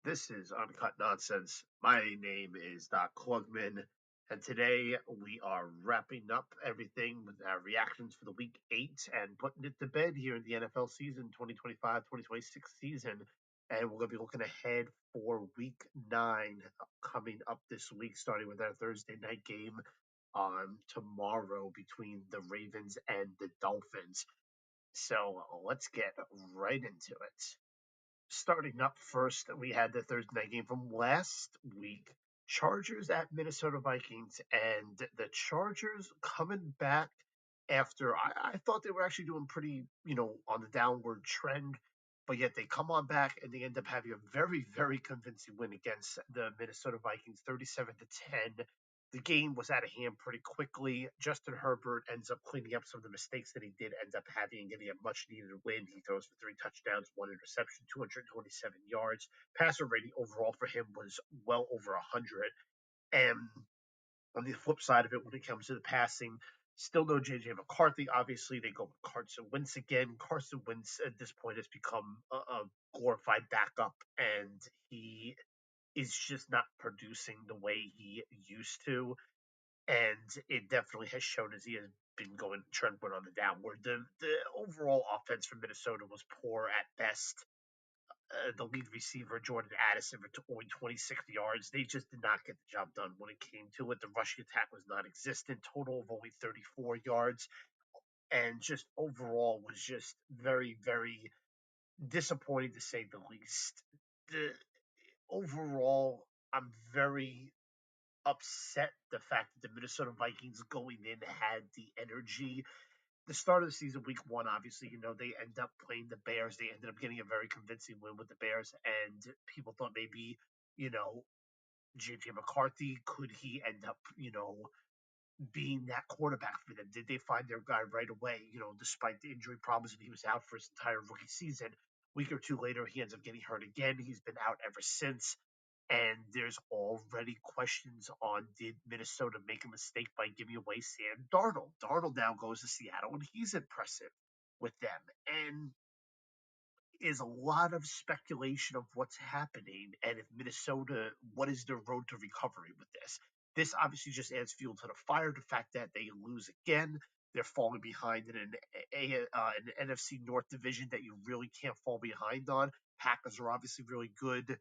This is Uncut Nonsense. My name is Doc Klugman, and today we are wrapping up everything with our reactions for the week 8 and putting it to bed here in the NFL season 2025-2026 season. And we're going to be looking ahead for week 9 coming up this week, starting with our Thursday night game tomorrow between the Ravens and the Dolphins. So let's get right into it. Starting up first, we had the Thursday night game from last week. Chargers at Minnesota Vikings, and the Chargers coming back after I thought they were actually doing pretty, on the downward trend, but yet they come on back and they end up having a very, very convincing win against the Minnesota Vikings, 37-10. The game was out of hand pretty quickly. Justin Herbert ends up cleaning up some of the mistakes that he did end up having and getting a much needed win. He throws for 3 touchdowns, 1 interception, 227 yards. Passer rating overall for him was well over 100. And on the flip side of it, when it comes to the passing, still no J.J. McCarthy. Obviously, they go with Carson Wentz again. Carson Wentz at this point has become a glorified backup, and he is just not producing the way he used to, and it definitely has shown as he has been going trend went on the downward. The overall offense for Minnesota was poor at best. The lead receiver Jordan Addison for only 26 yards. They just did not get the job done when it came to it. The rushing attack was non-existent. Total of only 34 yards, and just overall was just very, very disappointing to say the least. The overall, I'm very upset the fact that the Minnesota Vikings going in had the energy. The start of the season, week 1, obviously, they end up playing the Bears. They ended up getting a very convincing win with the Bears, and people thought maybe, you know, J.J. McCarthy, could he end up, being that quarterback for them? Did they find their guy right away, despite the injury problems and he was out for his entire rookie season? Week or two later, he ends up getting hurt again. He's been out ever since. And there's already questions on, did Minnesota make a mistake by giving away Sam Darnold? Darnold now goes to Seattle and he's impressive with them. And is a lot of speculation of what's happening and if Minnesota, what is their road to recovery with this? This obviously just adds fuel to the fire. The fact that they lose again, they're falling behind in an NFC North division that you really can't fall behind on. Packers are obviously really good.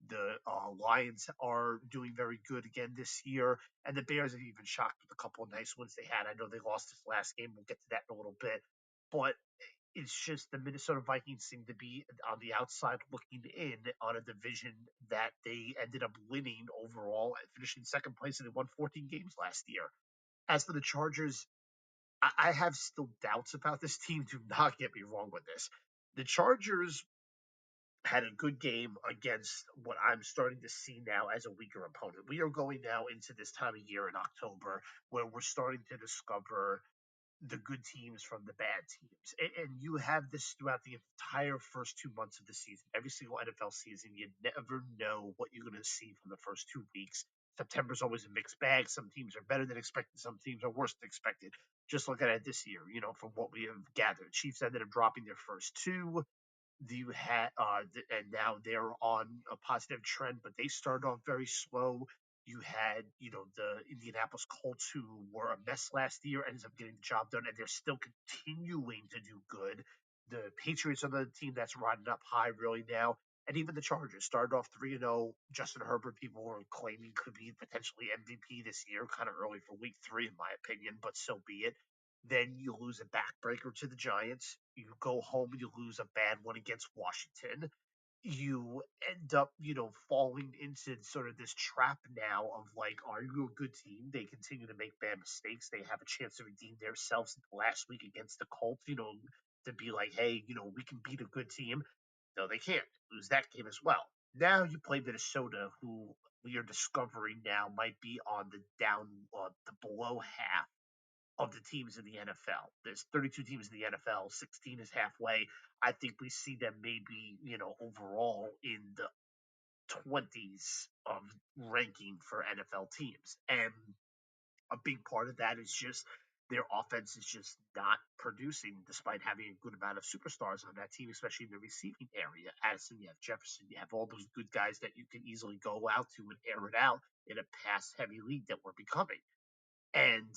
The Lions are doing very good again this year, and the Bears have even shocked with a couple of nice wins they had. I know they lost this last game. We'll get to that in a little bit, but it's just the Minnesota Vikings seem to be on the outside looking in on a division that they ended up winning overall, finishing second place, and they won 14 games last year. As for the Chargers, I have still doubts about this team. Do not get me wrong with this. The Chargers had a good game against what I'm starting to see now as a weaker opponent. We are going now into this time of year in October where we're starting to discover the good teams from the bad teams. And you have this throughout the entire first 2 months of the season. Every single NFL season, you never know what you're going to see from the first 2 weeks. September's always a mixed bag. Some teams are better than expected. Some teams are worse than expected. Just look at it this year, from what we have gathered. Chiefs ended up dropping their first two. You had, and now they're on a positive trend, but they started off very slow. You had, the Indianapolis Colts, who were a mess last year, ended up getting the job done, and they're still continuing to do good. The Patriots are the team that's riding up high really now, and even the Chargers started off 3-0. Justin Herbert, people were claiming could be potentially MVP this year, kind of early for week 3, in my opinion, but so be it. Then you lose a backbreaker to the Giants. You go home and you lose a bad one against Washington. You end up, falling into sort of this trap now of like, are you a good team? They continue to make bad mistakes. They have a chance to redeem themselves last week against the Colts, to be like, hey, we can beat a good team. No, they can't. Lose that game as well. Now you play Minnesota, who we are discovering now might be on the down, the below half of the teams in the NFL. There's 32 teams in the NFL, 16 is halfway. I think we see them maybe, overall in the 20s of ranking for NFL teams. And a big part of that is just Their offense is just not producing despite having a good amount of superstars on that team, especially in the receiving area. Addison, you have Jefferson, you have all those good guys that you can easily go out to and air it out in a pass heavy league that we're becoming. And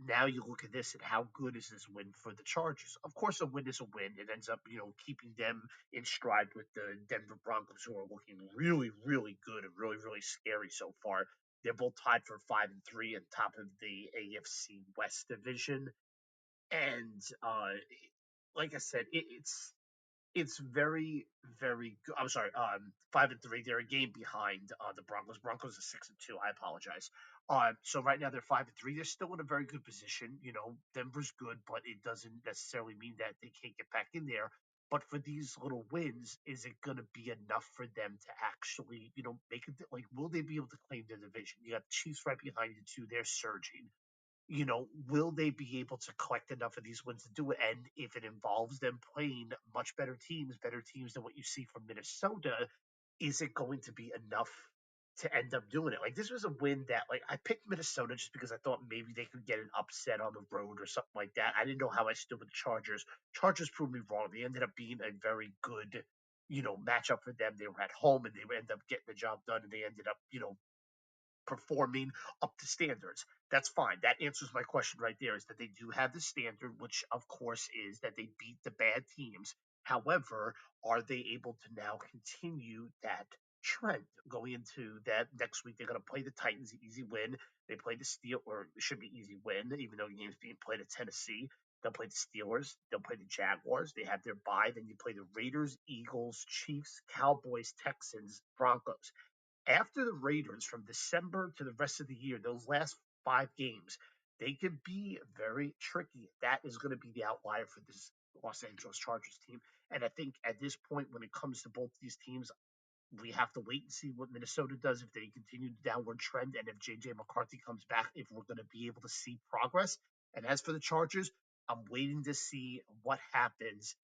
now you look at this and how good is this win for the Chargers? Of course, a win is a win. It ends up, keeping them in stride with the Denver Broncos, who are looking really, really good and really, really scary so far. They're both tied for 5-3 on top of the AFC West division. And like I said, it's very, very good. I'm sorry, 5-3. They're a game behind the Broncos. Broncos are 6-2. I apologize. So right now they're 5-3. They're still in a very good position. Denver's good, but it doesn't necessarily mean that they can't get back in there. But for these little wins, is it going to be enough for them to actually, make it? Like, will they be able to claim their division? You got the Chiefs right behind you too. They're surging. Will they be able to collect enough of these wins to do it? And if it involves them playing much better teams than what you see from Minnesota, is it going to be enough to end up doing it? Like, this was a win that, like, I picked Minnesota just because I thought maybe they could get an upset on the road or something like that. I didn't know how I stood with the Chargers. Chargers proved me wrong. They ended up being a very good, matchup for them. They were at home and they ended up getting the job done, and they ended up, performing up to standards. That's fine. That answers my question right there, is that they do have the standard, which of course is that they beat the bad teams. However, are they able to now continue that trend going into that next week? They're going to play the Titans, easy win. They play the Steel, or it should be easy win, even though the game's being played at Tennessee. They'll play the Steelers. They'll play the Jaguars. They have their bye. Then you play the Raiders, Eagles, Chiefs, Cowboys, Texans, Broncos. After the Raiders, from December to the rest of the year, those last 5 games, they could be very tricky. That is going to be the outlier for this Los Angeles Chargers team. And I think at this point, when it comes to both these teams, we have to wait and see what Minnesota does, if they continue the downward trend, and if JJ McCarthy comes back, if we're going to be able to see progress. And as for the Chargers, I'm waiting to see what happens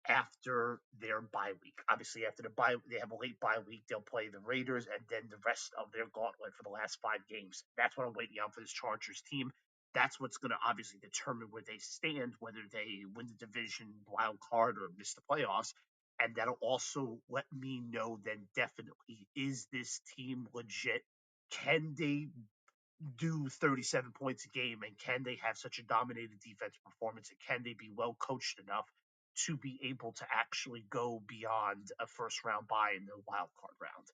after their bye week. Obviously, after the bye, they have a late bye week. They'll play the Raiders and then the rest of their gauntlet for the last 5 games. That's what I'm waiting on for this Chargers team. That's what's going to obviously determine where they stand, whether they win the division, wild card, or miss the playoffs. And that'll also let me know then definitely, is this team legit? Can they do 37 points a game, and can they have such a dominated defensive performance, and can they be well coached enough to be able to actually go beyond a first round bye in the wild card round?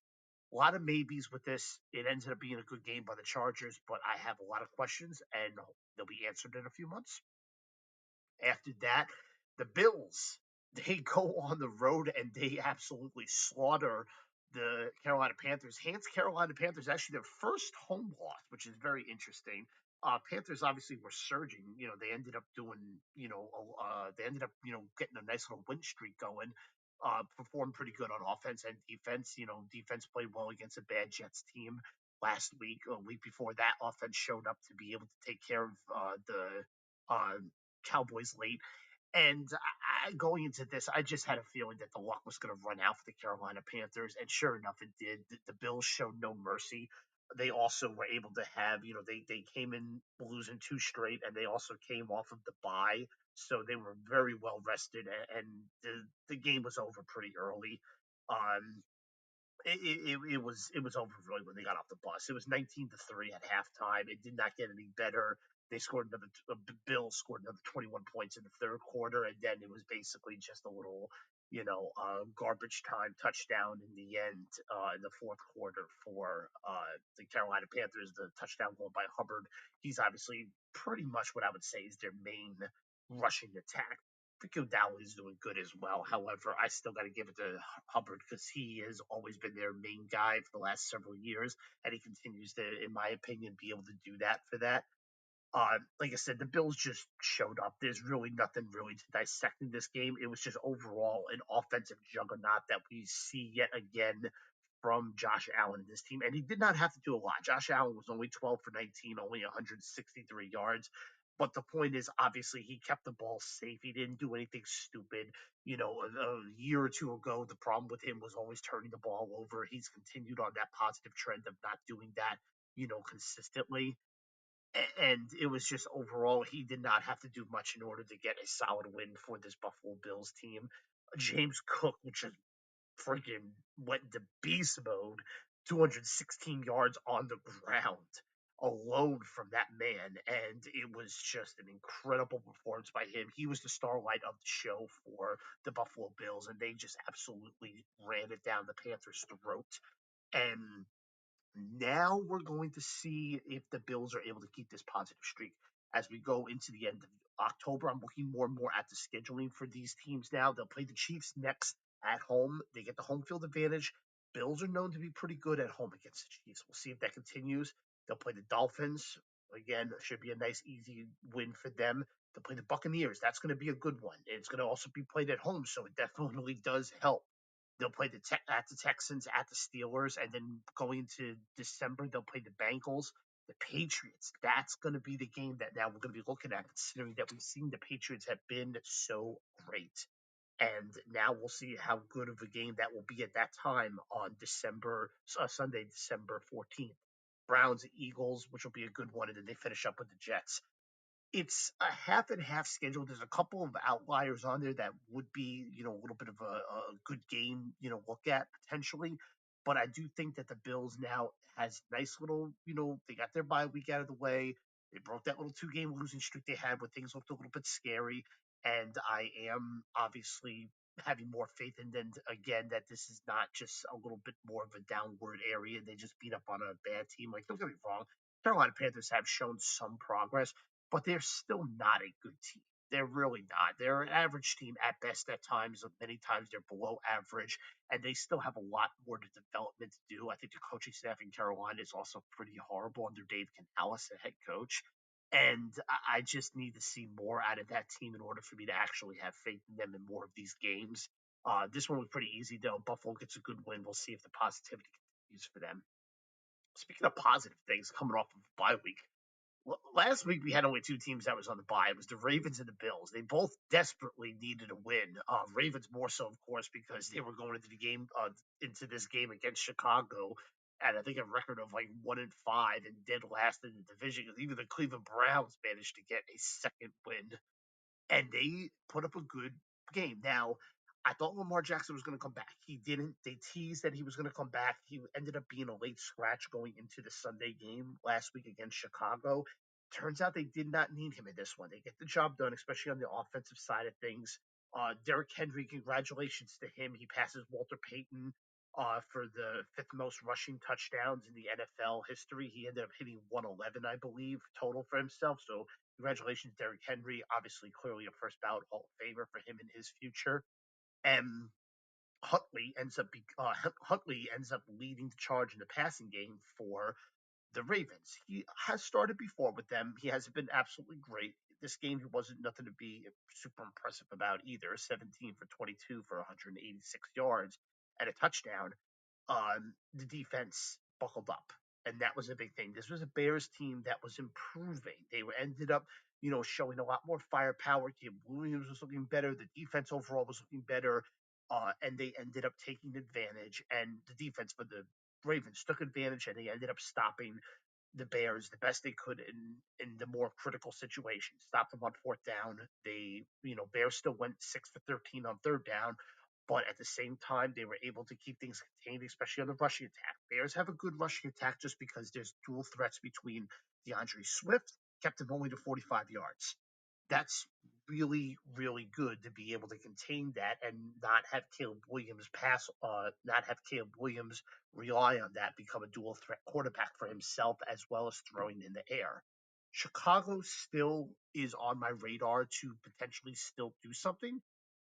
A lot of maybes with this. It ended up being a good game by the Chargers, but I have a lot of questions, and they'll be answered in a few months. After that, the Bills, they go on the road and they absolutely slaughter the Carolina Panthers. Hands Carolina Panthers actually their first home loss, which is very interesting. Panthers obviously were surging. They ended up doing, getting a nice little win streak going. Performed pretty good on offense and defense. Defense played well against a bad Jets team last week. A week before that, offense showed up to be able to take care of the uh, Cowboys late. And going into this, I just had a feeling that the luck was going to run out for the Carolina Panthers, and sure enough, it did. The Bills showed no mercy. They also were able to have, they came in losing 2 straight, and they also came off of the bye, so they were very well rested, and the game was over pretty early. Um, it was over really when they got off the bus. It was 19-3 at halftime. It did not get any better. They scored another. Bills scored another 21 points in the third quarter, and then it was basically just a little, garbage time touchdown in the end in the fourth quarter for the Carolina Panthers. The touchdown goal by Hubbard. He's obviously pretty much what I would say is their main rushing attack. Rico Dowell is doing good as well. However, I still got to give it to Hubbard because he has always been their main guy for the last several years, and he continues to, in my opinion, be able to do that for that. Like I said, the Bills just showed up. There's really nothing really to dissect in this game. It was just overall an offensive juggernaut that we see yet again from Josh Allen and this team. And he did not have to do a lot. Josh Allen was only 12 for 19, only 163 yards. But the point is, obviously, he kept the ball safe. He didn't do anything stupid. A year or two ago, the problem with him was always turning the ball over. He's continued on that positive trend of not doing that, consistently. And it was just overall, he did not have to do much in order to get a solid win for this Buffalo Bills team. James Cook, which just freaking went into beast mode, 216 yards on the ground alone from that man. And it was just an incredible performance by him. He was the starlight of the show for the Buffalo Bills, and they just absolutely ran it down the Panthers' throat. And now we're going to see if the Bills are able to keep this positive streak as we go into the end of October. I'm looking more and more at the scheduling for these teams now. They'll play the Chiefs next at home. They get the home field advantage. Bills are known to be pretty good at home against the Chiefs. We'll see if that continues. They'll play the Dolphins. Again, should be a nice, easy win for them. They'll play the Buccaneers. That's going to be a good one. It's going to also be played at home, so it definitely does help. They'll play at the Texans, at the Steelers, and then going into December, they'll play the Bengals, the Patriots. That's going to be the game that now we're going to be looking at, considering that we've seen the Patriots have been so great. And now we'll see how good of a game that will be at that time on Sunday, December 14th. Browns, Eagles, which will be a good one, and then they finish up with the Jets. It's a half and half schedule. There's a couple of outliers on there that would be, a little bit of a good game, look at potentially. But I do think that the Bills now has nice little, they got their bye week out of the way. They broke that little 2-game losing streak they had where things looked a little bit scary. And I am obviously having more faith in them again that this is not just a little bit more of a downward area. They just beat up on a bad team. Like, don't get me wrong, Carolina Panthers have shown some progress, but they're still not a good team. They're really not. They're an average team at best at times. Many times they're below average, and they still have a lot more to development to do. I think the coaching staff in Carolina is also pretty horrible under Dave Canales, the head coach. And I just need to see more out of that team in order for me to actually have faith in them in more of these games. This one was pretty easy, though. Buffalo gets a good win. We'll see if the positivity continues for them. Speaking of positive things coming off of bye week, last week we had only two teams that was on the bye. It was the Ravens and the Bills. They both desperately needed a win. Ravens more so, of course, because they were going into this game against Chicago at I think a record of like 1-5 and dead last in the division. Even the Cleveland Browns managed to get a second win, and they put up a good game. Now, I thought Lamar Jackson was going to come back. He didn't. They teased that he was going to come back. He ended up being a late scratch going into the Sunday game last week against Chicago. Turns out they did not need him in this one. They get the job done, especially on the offensive side of things. Derrick Henry, congratulations to him. He passes Walter Payton for the fifth most rushing touchdowns in the NFL history. He ended up hitting 111, I believe, total for himself. So congratulations, Derrick Henry. Obviously, clearly a first ballot Hall of Famer for him in his future. And Huntley ends up leading the charge in the passing game for the Ravens. He has started before with them. He hasn't been absolutely great. This game, he wasn't nothing to be super impressive about either. 17 for 22 for 186 yards and a touchdown. The defense buckled up. And that was a big thing. This was a Bears team that was improving. They ended up, showing a lot more firepower. Kim Williams was looking better. The defense overall was looking better. And they ended up taking advantage. And the defense for the Ravens took advantage, and they ended up stopping the Bears the best they could in the more critical situations. Stopped them on fourth down. Bears still went 6 for 13 on third down, but at the same time, they were able to keep things contained, especially on the rushing attack. Bears have a good rushing attack just because there's dual threats between DeAndre Swift, kept him only to 45 yards. That's really, really good to be able to contain that and not have Caleb Williams rely on that, become a dual threat quarterback for himself as well as throwing in the air. Chicago still is on my radar to potentially still do something.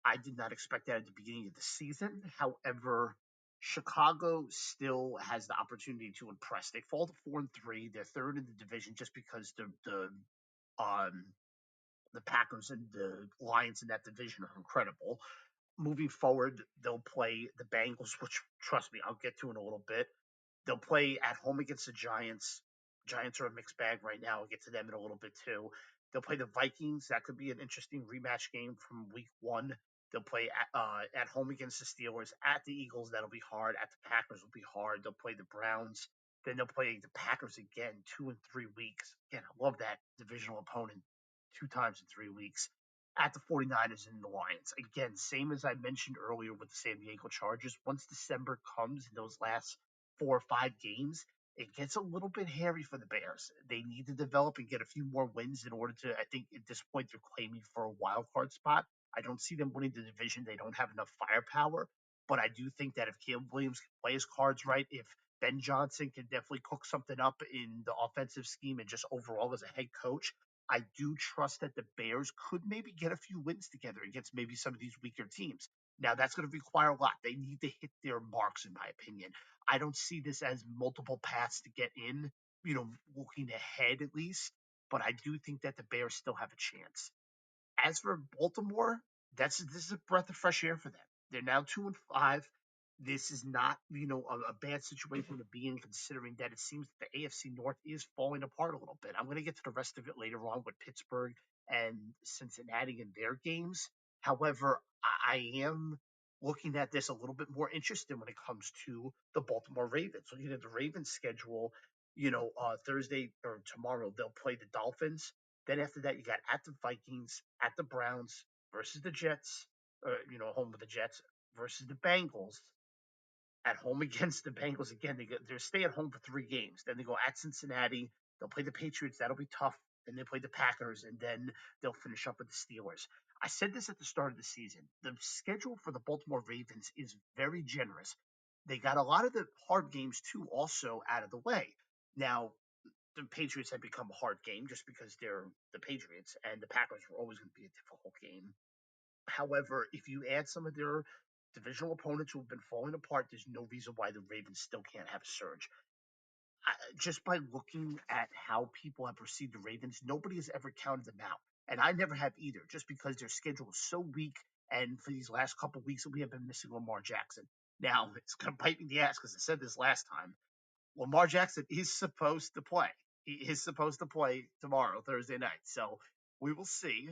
I did not expect that at the beginning of the season. However, Chicago still has the opportunity to impress. They fall to 4-3. They're third in the division just because um, the Packers and the Lions in that division are incredible. Moving forward, they'll play the Bengals, which, trust me, I'll get to in a little bit. They'll play at home against the Giants. Giants are a mixed bag right now. I'll get to them in a little bit too. They'll play the Vikings. That could be an interesting rematch game from week one. They'll play at home against the Steelers. At the Eagles, that'll be hard. At the Packers will be hard. They'll play the Browns. Then they'll play the Packers again 2 in 3 weeks. Again, I love that divisional opponent 2 times in 3 weeks at the 49ers and the Lions. Again, same as I mentioned earlier with the San Diego Chargers. Once December comes in those last 4 or 5 games, it gets a little bit hairy for the Bears. They need to develop and get a few more wins in order to, I think, at this point, they're claiming for a wild card spot. I don't see them winning the division. They don't have enough firepower. But I do think that if Caleb Williams can play his cards right, if Ben Johnson can definitely cook something up in the offensive scheme and just overall as a head coach, I do trust that the Bears could maybe get a few wins together against maybe some of these weaker teams. Now, that's going to require a lot. They need to hit their marks, in my opinion. I don't see this as multiple paths to get in, looking ahead at least. But I do think that the Bears still have a chance. As for Baltimore, this is a breath of fresh air for them. They're now 2-5. This is not, a bad situation to be in, considering that it seems that the AFC North is falling apart a little bit. I'm going to get to the rest of it later on with Pittsburgh and Cincinnati in their games. However, I am looking at this a little bit more interested when it comes to the Baltimore Ravens. Looking at the Ravens schedule, Thursday or tomorrow, they'll play the Dolphins. Then after that, you got at the Vikings, at the Browns versus the Jets, home with the Jets versus the Bengals, at home against the Bengals again. They stay at home for 3 games. Then they go at Cincinnati. They'll play the Patriots. That'll be tough. Then they play the Packers, and then they'll finish up with the Steelers. I said this at the start of the season. The schedule for the Baltimore Ravens is very generous. They got a lot of the hard games too, also out of the way. Now, the Patriots have become a hard game just because they're the Patriots, and the Packers were always going to be a difficult game. However, if you add some of their divisional opponents who have been falling apart, there's no reason why the Ravens still can't have a surge. Just by looking at how people have perceived the Ravens, nobody has ever counted them out. And I never have either, just because their schedule is so weak. And for these last couple of weeks, we have been missing Lamar Jackson. Now, it's going to bite me in the ass because I said this last time. Lamar Jackson is supposed to play. He is supposed to play tomorrow, Thursday night. So we will see.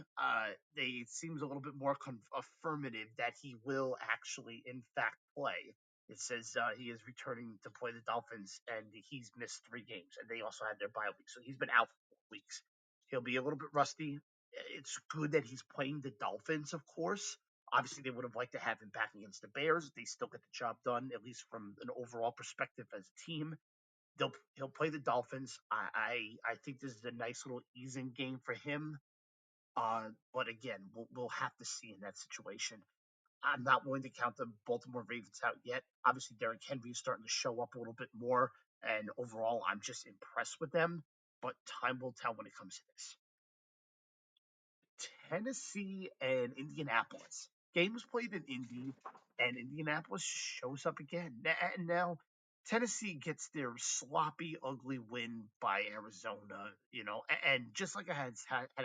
It seems a little bit more affirmative that he will actually, in fact, play. It says he is returning to play the Dolphins, and he's missed 3 games, and they also had their bye week, so he's been out for 4 weeks. He'll be a little bit rusty. It's good that he's playing the Dolphins, of course. Obviously, they would have liked to have him back against the Bears. They still get the job done, at least from an overall perspective as a team. He'll play the Dolphins. I think this is a nice little easing game for him. But again, we'll have to see in that situation. I'm not willing to count the Baltimore Ravens out yet. Obviously, Derrick Henry is starting to show up a little bit more, and overall, I'm just impressed with them. But time will tell when it comes to this. Tennessee and Indianapolis. Game was played in Indy, and Indianapolis shows up again. And now Tennessee gets their sloppy, ugly win by Arizona. And just like I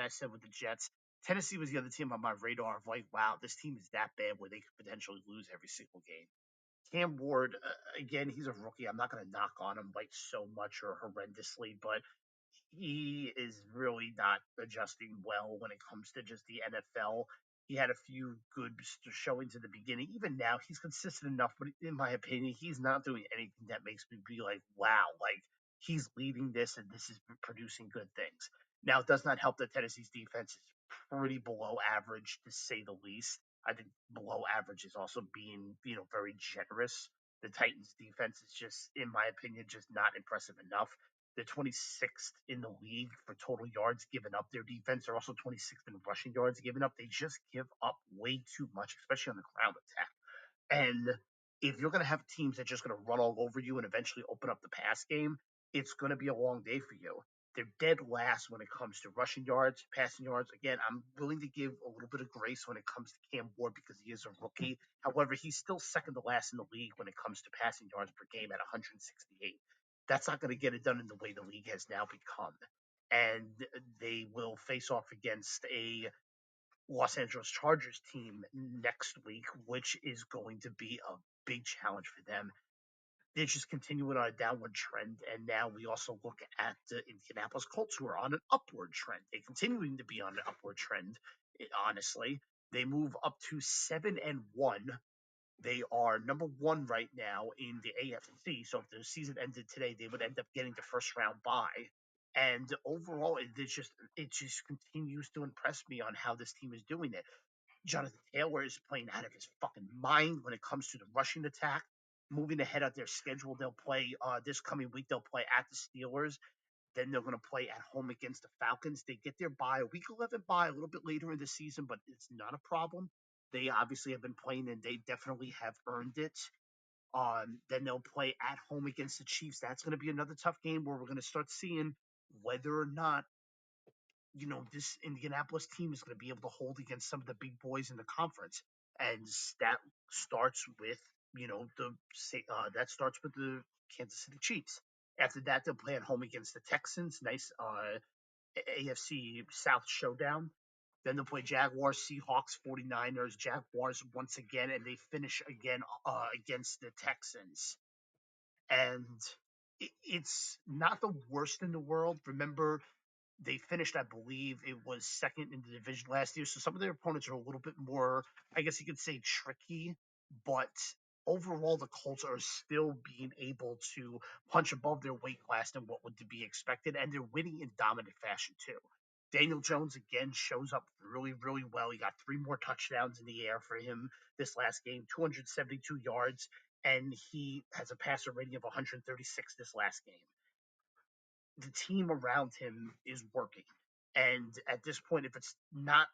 said with the Jets, Tennessee was the other team on my radar of like, wow, this team is that bad where they could potentially lose every single game. Cam Ward, again, he's a rookie. I'm not going to knock on him like so much or horrendously, but he is really not adjusting well when it comes to just the NFL. He had a few good showings in the beginning. Even now, he's consistent enough, but in my opinion, he's not doing anything that makes me be like, wow, like he's leading this and this is producing good things. Now, it does not help that Tennessee's defense is pretty below average, to say the least. I think below average is also being, very generous. The Titans' defense is just, in my opinion, just not impressive enough. They're 26th in the league for total yards given up. Their defense are also 26th in rushing yards given up. They just give up way too much, especially on the ground attack. And if you're going to have teams that are just going to run all over you and eventually open up the pass game, it's going to be a long day for you. They're dead last when it comes to rushing yards, passing yards. Again, I'm willing to give a little bit of grace when it comes to Cam Ward because he is a rookie. However, he's still second to last in the league when it comes to passing yards per game at 168. That's not going to get it done in the way the league has now become. And they will face off against a Los Angeles Chargers team next week, which is going to be a big challenge for them. They're just continuing on a downward trend, and now we also look at the Indianapolis Colts, who are on an upward trend. They're continuing to be on an upward trend, honestly. They move up to 7-1 They are number one right now in the AFC. So if the season ended today, they would end up getting the first round bye. And overall, it just continues to impress me on how this team is doing it. Jonathan Taylor is playing out of his fucking mind when it comes to the rushing attack. Moving ahead of their schedule, they'll play this coming week. They'll play at the Steelers. Then they're going to play at home against the Falcons. They get their bye, a week 11 bye, a little bit later in the season, but it's not a problem. They obviously have been playing, and they definitely have earned it. Then they'll play at home against the Chiefs. That's going to be another tough game where we're going to start seeing whether or not this Indianapolis team is going to be able to hold against some of the big boys in the conference. And that starts with the Kansas City Chiefs. After that, they'll play at home against the Texans. Nice AFC South showdown. Then they'll play Jaguars, Seahawks, 49ers, Jaguars once again, and they finish again against the Texans. And it's not the worst in the world. Remember, they finished, I believe, it was second in the division last year. So some of their opponents are a little bit more, I guess you could say, tricky. But overall, the Colts are still being able to punch above their weight class than what would be expected, and they're winning in dominant fashion too. Daniel Jones again shows up really, really well. He got three more touchdowns in the air for him this last game, 272 yards, and he has a passer rating of 136 this last game. The team around him is working. And at this point, if it's not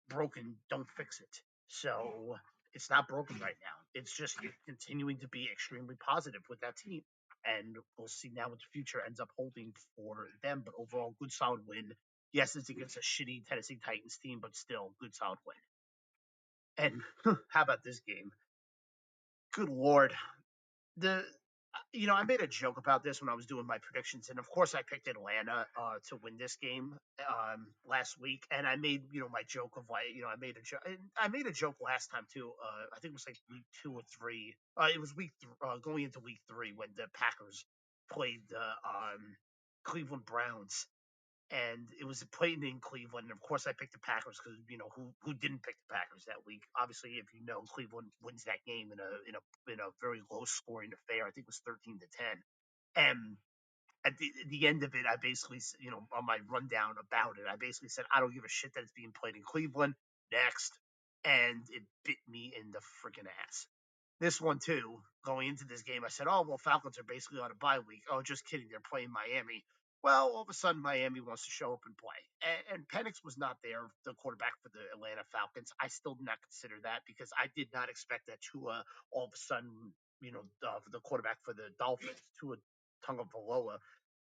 broken, don't fix it. So it's not broken right now. It's just continuing to be extremely positive with that team. And we'll see now what the future ends up holding for them. But overall, good solid win. Yes, it's against a shitty Tennessee Titans team, but still good solid win. And how about this game? Good lord, the I made a joke about this when I was doing my predictions, and of course, I picked Atlanta to win this game last week, and I made my joke of why I made a joke last time too. I think it was like week 2 or 3. It was going into week 3 when the Packers played the Cleveland Browns, and it was played in Cleveland. And of course, I picked the Packers because who didn't pick the Packers that week? Obviously, if you know, Cleveland wins that game in a very low scoring affair. I think it was 13-10. And at the end of it, I basically, on my rundown about it, I basically said I don't give a shit that it's being played in Cleveland. Next, and it bit me in the freaking ass. This one too, going into this game, I said, "Oh well, Falcons are basically on a bye week." Oh, just kidding, they're playing Miami. Well, all of a sudden, Miami wants to show up and play, and Penix was not there, the quarterback for the Atlanta Falcons. I still do not consider that because I did not expect that Tua all of a sudden, the quarterback for the Dolphins, Tua Tagovailoa,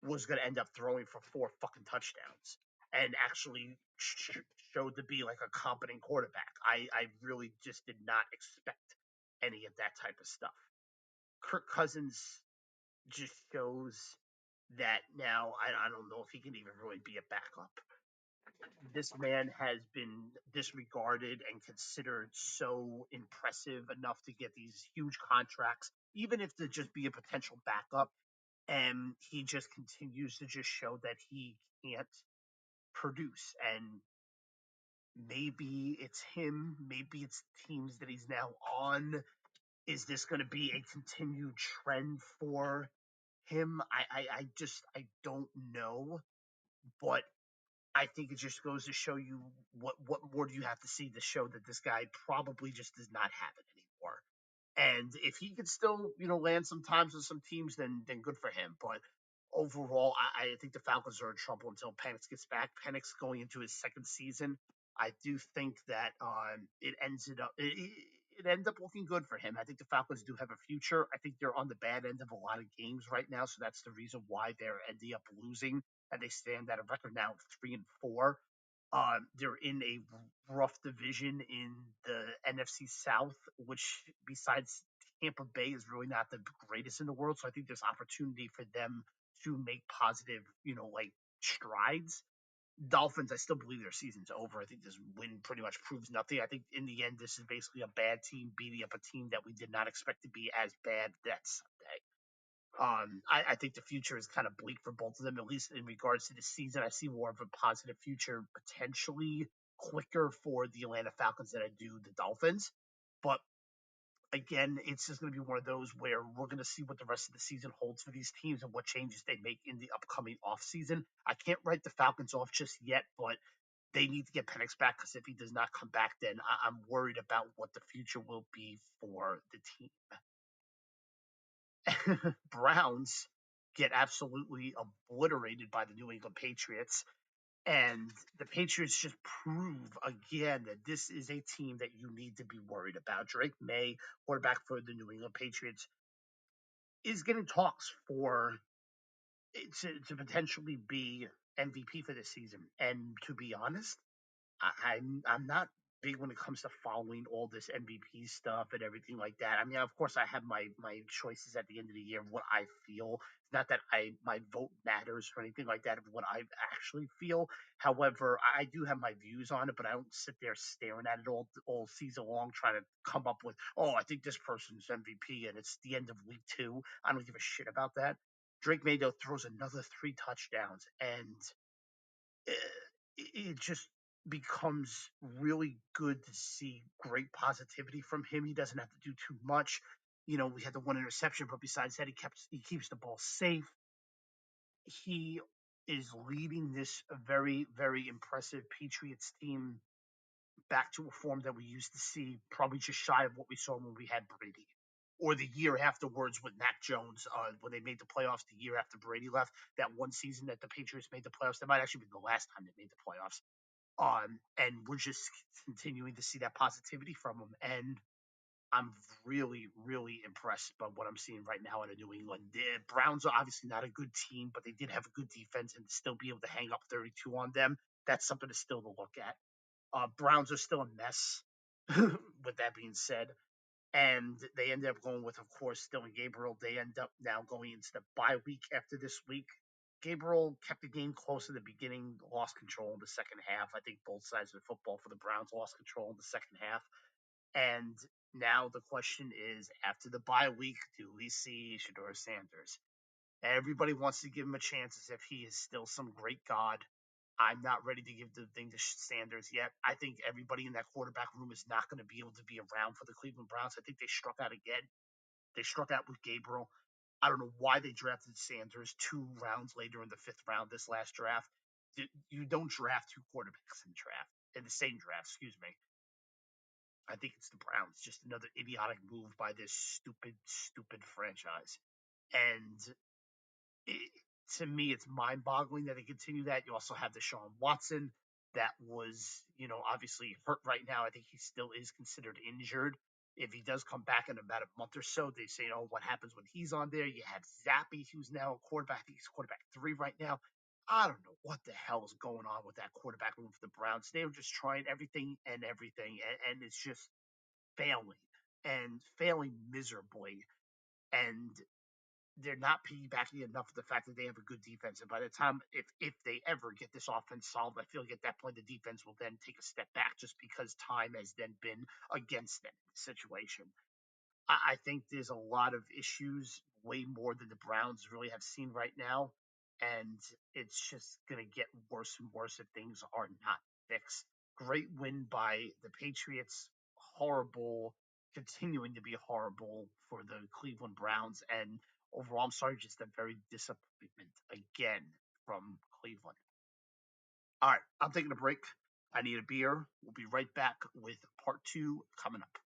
was going to end up throwing for 4 fucking touchdowns and actually showed to be like a competent quarterback. I really just did not expect any of that type of stuff. Kirk Cousins just shows that now I don't know if he can even really be a backup. This man has been disregarded and considered so impressive enough to get these huge contracts, even if to just be a potential backup. And he just continues to just show that he can't produce. And maybe it's him, maybe it's teams that he's now on. Is this going to be a continued trend for him? I don't know, but I think it just goes to show you what more do you have to see to show that this guy probably just does not have it anymore. And if he could still, land sometimes with some teams, then good for him. But overall, I think the Falcons are in trouble until Penix gets back. Penix going into his second season, I do think that it ends up looking good for him. I think the Falcons do have a future. I think they're on the bad end of a lot of games right now, so that's the reason why they're ending up losing, and they stand at a record now of 3-4. They're in a rough division in the NFC South, which besides Tampa Bay is really not the greatest in the world. So I think there's opportunity for them to make positive, like strides. Dolphins, I still believe their season's over. I think this win pretty much proves nothing. I think in the end, this is basically a bad team beating up a team that we did not expect to be as bad that Sunday. I think the future is kind of bleak for both of them, at least in regards to the season. I see more of a positive future potentially quicker for the Atlanta Falcons than I do the Dolphins. But Again, it's just going to be one of those where we're going to see what the rest of the season holds for these teams and what changes they make in the upcoming offseason. I can't write the Falcons off just yet, but they need to get Penix back because if he does not come back, then I'm worried about what the future will be for the team. Browns get absolutely obliterated by the New England Patriots. And the Patriots just prove again that this is a team that you need to be worried about. Drake May, quarterback for the New England Patriots, is getting talks for to potentially be MVP for this season. And to be honest, I'm not big when it comes to following all this MVP stuff and everything like that. I mean, of course, I have my choices at the end of the year of what I feel. It's not that my vote matters or anything like that of what I actually feel. However, I do have my views on it, but I don't sit there staring at it all season long trying to come up with, oh, I think this person's MVP and it's the end of week 2. I don't give a shit about that. Drake May though throws another 3 touchdowns and it just becomes really good to see great positivity from him. He doesn't have to do too much. We had the one interception, but besides that, he keeps the ball safe. He is leading this very, very impressive Patriots team back to a form that we used to see, probably just shy of what we saw when we had Brady. Or the year afterwards with Mac Jones, when they made the playoffs the year after Brady left, that one season that the Patriots made the playoffs, that might actually be the last time they made the playoffs. And we're just continuing to see that positivity from him. And I'm really, really impressed by what I'm seeing right now out of New England. The Browns are obviously not a good team, but they did have a good defense and still be able to hang up 32 on them. That's something to still to look at. Browns are still a mess. With that being said, and they ended up going with, of course, Dylan Gabriel. They end up now going into the bye week after this week. Gabriel kept the game close in the beginning, lost control in the second half. I think both sides of the football for the Browns lost control in the second half. And now the question is, after the bye week, do we see Shedeur Sanders? Everybody wants to give him a chance as if he is still some great god. I'm not ready to give the thing to Sanders yet. I think everybody in that quarterback room is not going to be able to be around for the Cleveland Browns. I think they struck out again. They struck out with Gabriel. I don't know why they drafted Sanders 2 rounds later in the 5th round this last draft. You don't draft 2 quarterbacks in the same draft. Excuse me. I think it's the Browns. Just another idiotic move by this stupid, stupid franchise. And it, to me, it's mind-boggling that they continue that. You also have Deshaun Watson that was, obviously hurt right now. I think he still is considered injured. If he does come back in about a month or so, they say, oh, what happens when he's on there? You have Zappy, who's now a quarterback. I think he's quarterback 3 right now. I don't know what the hell is going on with that quarterback room for the Browns. They were just trying everything, and it's just failing and failing miserably. And they're not piggybacking enough of the fact that they have a good defense. And by the time, if they ever get this offense solved, I feel like at that point the defense will then take a step back just because time has then been against them in the situation. I think there's a lot of issues, way more than the Browns really have seen right now. And it's just going to get worse and worse if things are not fixed. Great win by the Patriots. Horrible, continuing to be horrible for the Cleveland Browns. And overall, I'm sorry, just a very disappointment again from Cleveland. All right, I'm taking a break. I need a beer. We'll be right back with part 2 coming up.